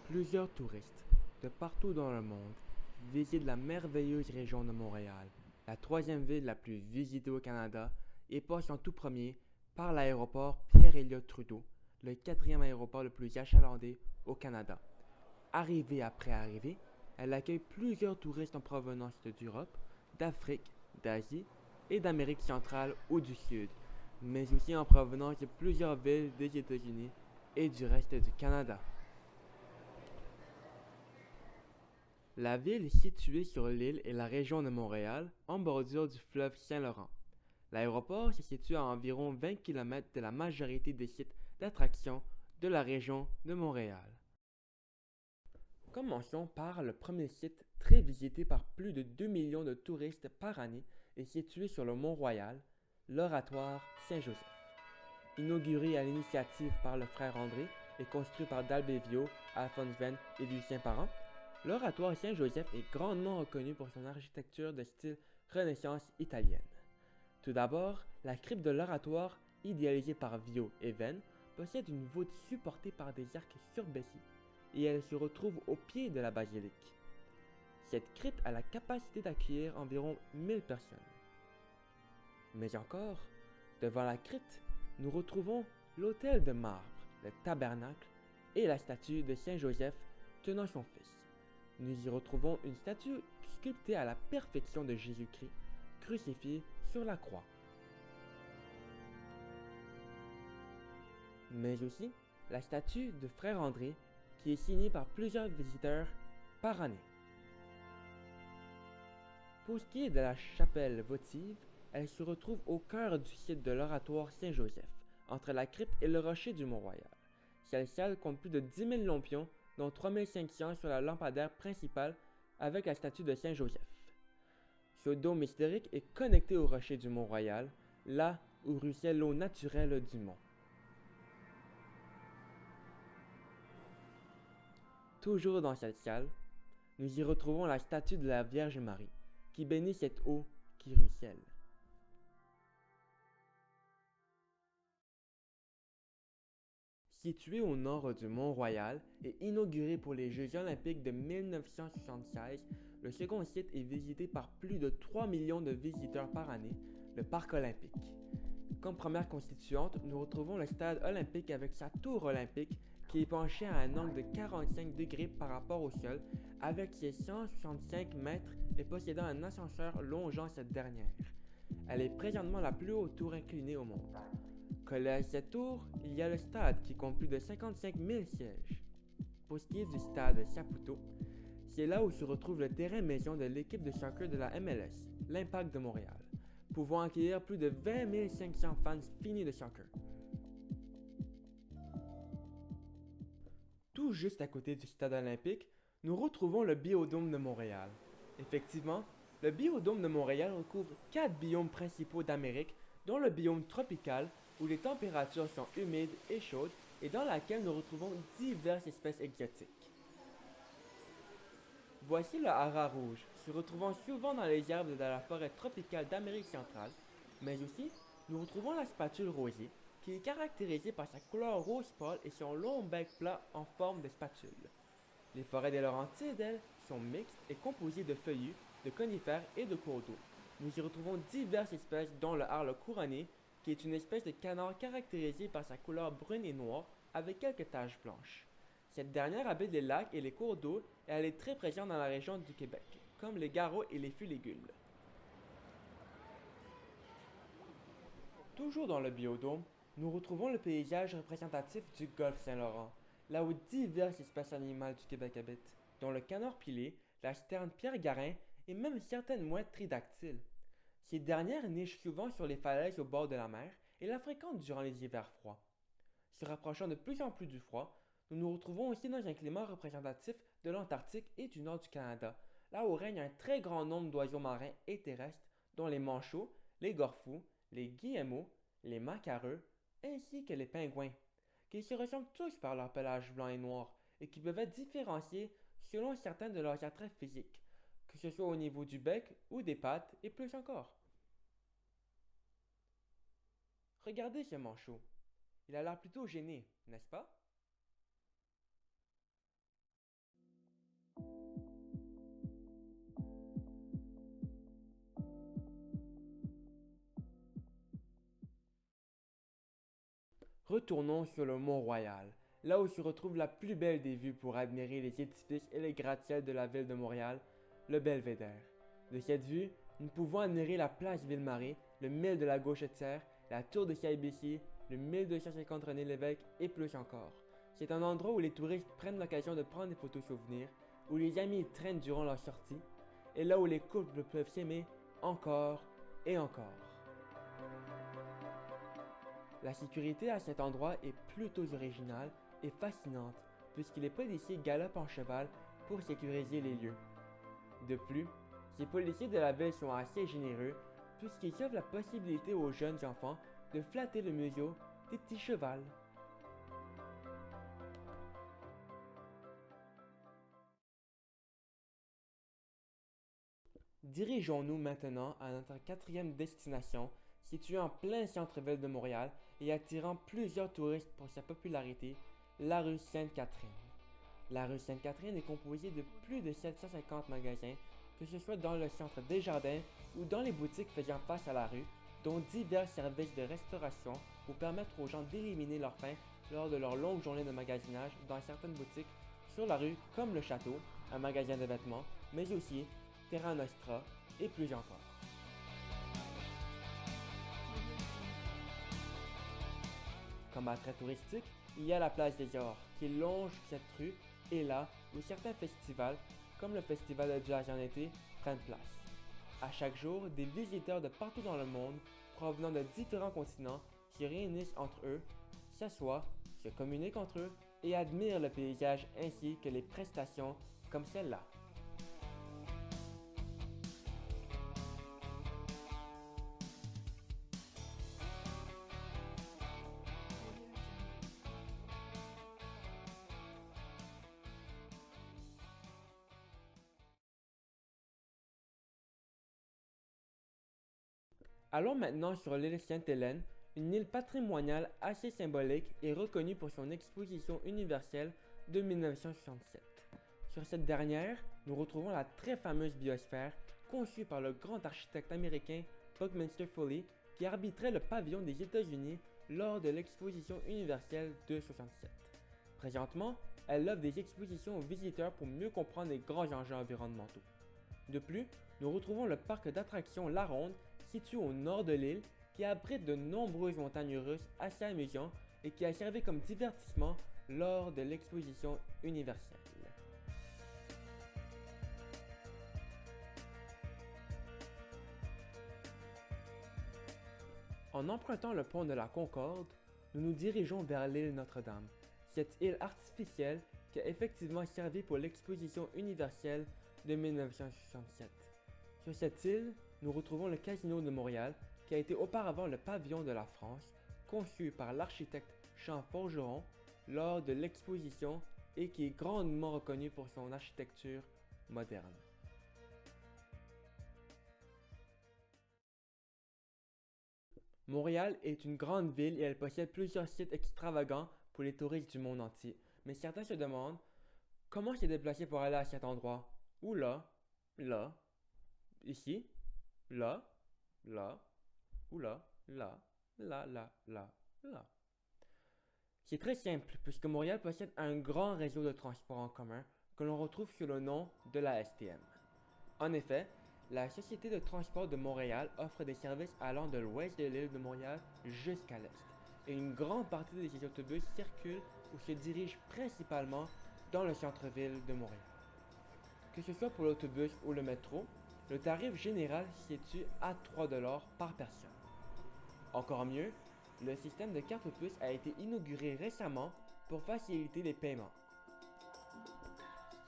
Plusieurs touristes de partout dans le monde visitent la merveilleuse région de Montréal, la troisième ville la plus visitée au Canada, et passent en tout premier par l'aéroport Pierre-Éliott Trudeau, le quatrième aéroport le plus achalandé au Canada. Arrivée après arrivée, elle accueille plusieurs touristes en provenance d'Europe, d'Afrique, d'Asie et d'Amérique centrale ou du Sud, mais aussi en provenance de plusieurs villes des États-Unis et du reste du Canada. La ville est située sur l'île et la région de Montréal, en bordure du fleuve Saint-Laurent. L'aéroport se situe à environ 20 km de la majorité des sites d'attraction de la région de Montréal. Commençons par le premier site très visité par plus de 2 millions de touristes par année et situé sur le Mont-Royal, l'Oratoire Saint-Joseph. Inauguré à l'initiative par le frère André et construit par Dalbévio, Alphonse Venn et Lucien Parent, l'Oratoire Saint-Joseph est grandement reconnu pour son architecture de style Renaissance italienne. Tout d'abord, la crypte de l'Oratoire, idéalisée par Vio et Venn, possède une voûte supportée par des arcs surbaissés et elle se retrouve au pied de la basilique. Cette crypte a la capacité d'accueillir environ 1000 personnes. Mais encore, devant la crypte, nous retrouvons l'autel de marbre, le tabernacle et la statue de Saint Joseph tenant son fils. Nous y retrouvons une statue sculptée à la perfection de Jésus-Christ, crucifié sur la croix. Mais aussi la statue de Frère André, qui est signée par plusieurs visiteurs par année. Pour ce qui est de la chapelle votive, elle se retrouve au cœur du site de l'Oratoire Saint-Joseph, entre la crypte et le rocher du Mont-Royal. Celle-ci compte plus de 10 000 lampions, dont 3 500 sur la lampadaire principale avec la statue de Saint-Joseph. Ce dôme historique est connecté au rocher du Mont-Royal, là où ruisselle l'eau naturelle du mont. Toujours dans cette salle, nous y retrouvons la statue de la Vierge Marie, qui bénit cette eau qui ruisselle. Situé au nord du Mont-Royal et inauguré pour les Jeux olympiques de 1976, le second site est visité par plus de 3 millions de visiteurs par année, le Parc olympique. Comme première constituante, nous retrouvons le stade olympique avec sa tour olympique qui est penchée à un angle de 45 degrés par rapport au sol avec ses 165 mètres et possédant un ascenseur longeant cette dernière. Elle est présentement la plus haute tour inclinée au monde. Collé à cette tour, il y a le stade qui compte plus de 55 000 sièges. Pour ce qui est du stade Saputo, c'est là où se retrouve le terrain maison de l'équipe de soccer de la MLS, l'Impact de Montréal, pouvant accueillir plus de 20 500 fans finis de soccer. Tout juste à côté du stade olympique, nous retrouvons le Biodôme de Montréal. Effectivement, le Biodôme de Montréal recouvre 4 biomes principaux d'Amérique, dont le biome tropical, où les températures sont humides et chaudes et dans laquelle nous retrouvons diverses espèces exotiques. Voici le hara rouge, se retrouvant souvent dans les herbes de la forêt tropicale d'Amérique centrale, mais aussi nous retrouvons la spatule rosée, qui est caractérisée par sa couleur rose pâle et son long bec plat en forme de spatule. Les forêts des Laurentides, elles, sont mixtes et composées de feuillus, de conifères et de cours d'eau. Nous y retrouvons diverses espèces dont le harle couronné, qui est une espèce de canard caractérisée par sa couleur brune et noire avec quelques taches blanches. Cette dernière habite les lacs et les cours d'eau et elle est très présente dans la région du Québec, comme les garrots et les fuligules. Toujours dans le biodôme, nous retrouvons le paysage représentatif du golfe Saint-Laurent, là où diverses espèces animales du Québec habitent, dont le canard pilé, la citerne pierre-garin et même certaines mouettes tridactyles. Ces dernières nichent souvent sur les falaises au bord de la mer et la fréquentent durant les hivers froids. Se rapprochant de plus en plus du froid, nous nous retrouvons aussi dans un climat représentatif de l'Antarctique et du nord du Canada, là où règne un très grand nombre d'oiseaux marins et terrestres, dont les manchots, les gorfous, les guillemots, les macareux, ainsi que les pingouins, qui se ressemblent tous par leur pelage blanc et noir et qui peuvent être différenciés selon certains de leurs attraits physiques, que ce soit au niveau du bec ou des pattes et plus encore. Regardez ce manchot. Il a l'air plutôt gêné, n'est-ce pas? Retournons sur le Mont-Royal, là où se retrouve la plus belle des vues pour admirer les édifices et les gratte-ciels de la ville de Montréal, le Belvédère. De cette vue, nous pouvons admirer la place Ville-Marie, le mille de la Gauchetière, la tour de CIBC, le 1250 René Lévesque et plus encore. C'est un endroit où les touristes prennent l'occasion de prendre des photos souvenirs, où les amis traînent durant leur sortie, et là où les couples peuvent s'aimer encore et encore. La sécurité à cet endroit est plutôt originale et fascinante, puisque les policiers galopent en cheval pour sécuriser les lieux. De plus, ces policiers de la ville sont assez généreux, puisqu'ils offrent la possibilité aux jeunes enfants de flatter le museau des petits chevals. Dirigeons-nous maintenant à notre quatrième destination, située en plein centre-ville de Montréal et attirant plusieurs touristes pour sa popularité, la rue Sainte-Catherine. La rue Sainte-Catherine est composée de plus de 750 magasins, que ce soit dans le centre Desjardins ou dans les boutiques faisant face à la rue, dont divers services de restauration pour permettre aux gens d'éliminer leur faim lors de leur longue journée de magasinage dans certaines boutiques sur la rue comme le Château, un magasin de vêtements, mais aussi Terra Nostra et plus encore. Comme attrait touristique, il y a la place des Ors qui longe cette rue et là où certains festivals, comme le festival de jazz en été, prennent place. À chaque jour, des visiteurs de partout dans le monde, provenant de différents continents, se réunissent entre eux, s'assoient, se communiquent entre eux et admirent le paysage ainsi que les prestations comme celle-là. Allons maintenant sur l'île Sainte-Hélène, une île patrimoniale assez symbolique et reconnue pour son exposition universelle de 1967. Sur cette dernière, nous retrouvons la très fameuse biosphère conçue par le grand architecte américain Buckminster Fuller qui arbitrait le pavillon des États-Unis lors de l'exposition universelle de 67. Présentement, elle offre des expositions aux visiteurs pour mieux comprendre les grands enjeux environnementaux. De plus, nous retrouvons le parc d'attractions La Ronde, situé au nord de l'île, qui abrite de nombreuses montagnes russes assez amusantes et qui a servi comme divertissement lors de l'exposition universelle. En empruntant le pont de la Concorde, nous nous dirigeons vers l'île Notre-Dame, cette île artificielle qui a effectivement servi pour l'exposition universelle de 1967. Sur cette île, nous retrouvons le Casino de Montréal, qui a été auparavant le pavillon de la France, conçu par l'architecte Jean Forgeron lors de l'exposition et qui est grandement reconnu pour son architecture moderne. Montréal est une grande ville et elle possède plusieurs sites extravagants pour les touristes du monde entier. Mais certains se demandent comment se déplacer pour aller à cet endroit. Ou là, là, ici, là, là, ou là, là, là, là, là, là. C'est très simple puisque Montréal possède un grand réseau de transports en commun que l'on retrouve sous le nom de la STM. En effet, la Société de transport de Montréal offre des services allant de l'ouest de l'île de Montréal jusqu'à l'est, et une grande partie de ces autobus circulent ou se dirigent principalement dans le centre-ville de Montréal. Que ce soit pour l'autobus ou le métro, le tarif général se situe à 3 $ par personne. Encore mieux, le système de carte puce a été inauguré récemment pour faciliter les paiements.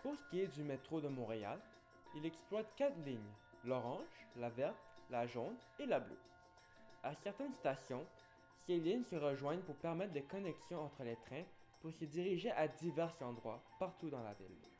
Pour ce qui est du métro de Montréal, il exploite 4 lignes, l'orange, la verte, la jaune et la bleue. À certaines stations, ces lignes se rejoignent pour permettre des connexions entre les trains pour se diriger à divers endroits partout dans la ville.